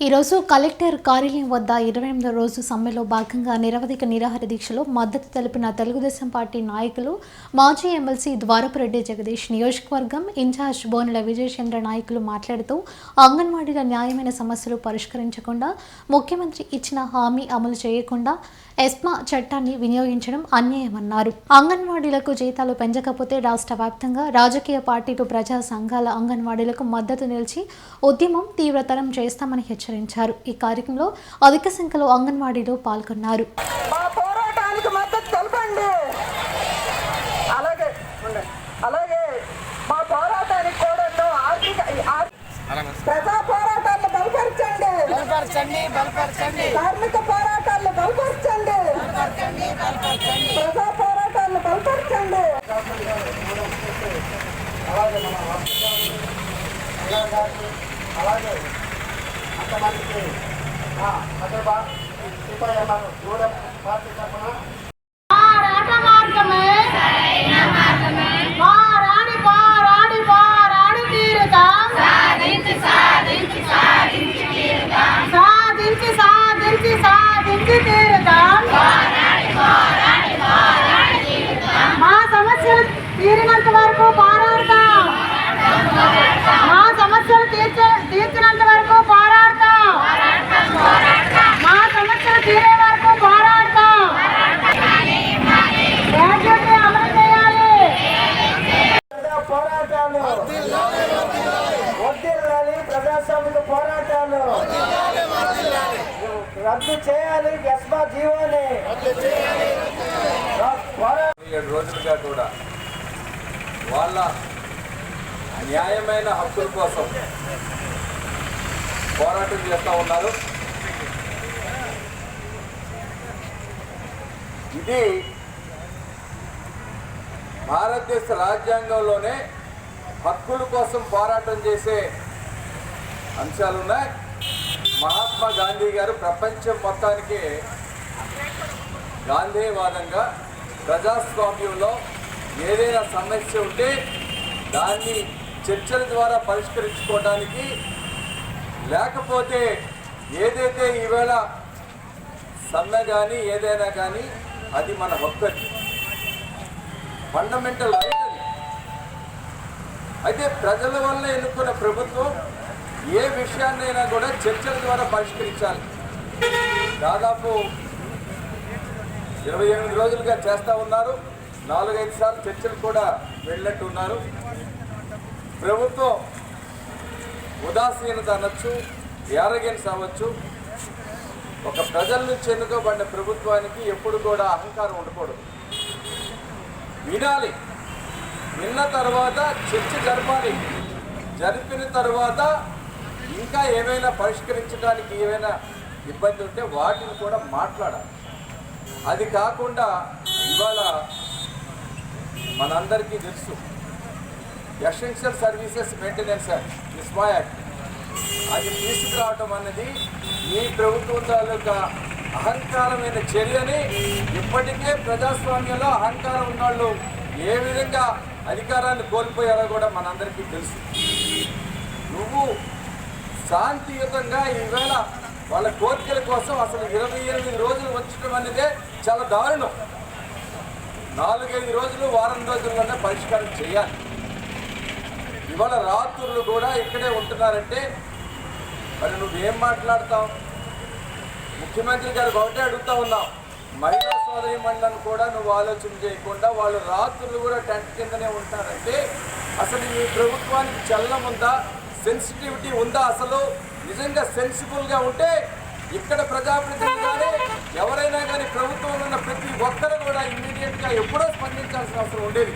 ఈరోజు కలెక్టర్ కార్యాలయం వద్ద 28వ రోజు సమ్మెలో భాగంగా నిరవధిక నిరాహార దీక్షలో మద్దతు తెలిపిన తెలుగుదేశం పార్టీ నాయకులు మాజీ ఎమ్మెల్సీ ద్వారపురెడ్డి జగదీష్, నియోజకవర్గం ఇన్ఛార్జ్ బోనెల విజయచంద్ర నాయకులు మాట్లాడుతూ అంగన్వాడీల న్యాయమైన సమస్యలు పరిష్కరించకుండా, ముఖ్యమంత్రి ఇచ్చిన హామీ అమలు చేయకుండా ఎస్మా చట్టాన్ని వినియోగించడం అన్యాయమన్నారు. అంగన్వాడీలకు జీతాలు పెంచకపోతే రాష్ట్ర వ్యాప్తంగా రాజకీయ పార్టీలు, ప్రజా సంఘాల అంగన్వాడీలకు మద్దతు నిలిచి ఉద్యమం తీవ్రతరం చేస్తామని హెచ్చరించారు. ఈ కార్యక్రమంలో అధిక సంఖ్యలో అంగన్వాడీలు పాల్గొన్నారు. కార్మిక పోరాటాలను బలపరచండి, ప్రజా పోరాటాలను బలపరచండి. అలాగే అంతమందికి దూరం పార్టీ తరఫున మా సమస్యలు తీరినంత వరకు పోరాడతాం. మా సమస్యలు తీర్చినంత వరకు పోరాడతాం. మా సమస్యలు తీరే వరకు పోరాడతాం. గ్రాడ్యుయేట్ అమలు చేయాలి. పోరాటాలు వడ్డీలని, ప్రజాస్వామిక పోరాటాలు రద్దు చేయాలి. ఎస్మా జీవోని 7 రోజులుగా కూడా వాళ్ళ న్యాయమైన హక్కుల కోసం పోరాటం చేస్తూ ఉన్నారు. ఇది భారతదేశ రాజ్యాంగంలోనే హక్కుల కోసం పోరాటం చేసే అంశాలు ఉన్నాయి. మహాత్మా గాంధీ గారు ప్రపంచం మొత్తానికి గాంధీవాదంగా ప్రజాస్వామ్యంలో ఏదైనా సమస్య ఉంటే దాన్ని చర్చల ద్వారా పరిష్కరించుకోవడానికి, లేకపోతే ఏదైతే ఈవేళ సమ్మె కానీ ఏదైనా కానీ అది మన హక్కు, ఫండమెంటల్ రైట్ అది. అయితే ప్రజల వల్ల ఎన్నుకున్న ప్రభుత్వం ఏ విషయాన్నైనా కూడా చర్చల ద్వారా పరిష్కరించాలి. దాదాపు 28 రోజులుగా చేస్తూ ఉన్నారు. 4-5 సార్లు చర్చలు కూడా వెళ్ళినట్టు ఉన్నారు. ప్రభుత్వం ఉదాసీనత అనొచ్చు, యారగెన్స్ అవ్వచ్చు. ఒక ప్రజల నుంచి ఎన్నుకోబడిన ప్రభుత్వానికి ఎప్పుడు కూడా అహంకారం ఉండకూడదు. వినాలి, విన్న తర్వాత చర్చ జరపాలి. జరిపిన తర్వాత ఇంకా ఏమైనా పరిష్కరించడానికి ఏమైనా ఇబ్బంది ఉంటే వాటిని కూడా మాట్లాడాలి. అది కాకుండా ఇవాళ మనందరికీ తెలుసు essential services maintenance act, ESMA act, అది తీసుకురావటం అన్నది ఈ ప్రభుత్వం తాలూకా అహంకారమైన చర్యని, ఇప్పటికే ప్రజాస్వామ్యంలో అహంకారం ఉన్నవాళ్ళు ఏ విధంగా అధికారాన్ని కోల్పోయారో కూడా మనందరికీ తెలుసు. నువ్వు శాంతియుతంగా ఈవేళ వాళ్ళ కోరికల కోసం అసలు 28 రోజులు వచ్చటం అనేదే చాలా దారుణం. 4-5 రోజులు, వారం రోజుల్లోనే పరిష్కారం చేయాలి. ఇవాళ రాత్రులు కూడా ఇక్కడే ఉంటున్నారంటే మరి నువ్వేం మాట్లాడతావు? ముఖ్యమంత్రి గారికి ఒకటే అడుగుతా ఉన్నావు, మహిళా సోదరి మండలను కూడా నువ్వు ఆలోచన చేయకుండా వాళ్ళు రాత్రులు కూడా టెంట్ కిందనే ఉంటారంటే అసలు ఈ ప్రభుత్వానికి చలనం ఉందా, సెన్సిటివిటీ ఉందా? అసలు నిజంగా సెన్సిబుల్గా ఉంటే ఇక్కడ ప్రజాప్రతినిధులు కానీ ఎవరైనా కానీ ప్రభుత్వంలో ఉన్న ప్రతి ఒక్కరు కూడా ఇమ్మీడియట్గా ఎప్పుడో స్పందించాల్సిన అవసరం ఉండేది.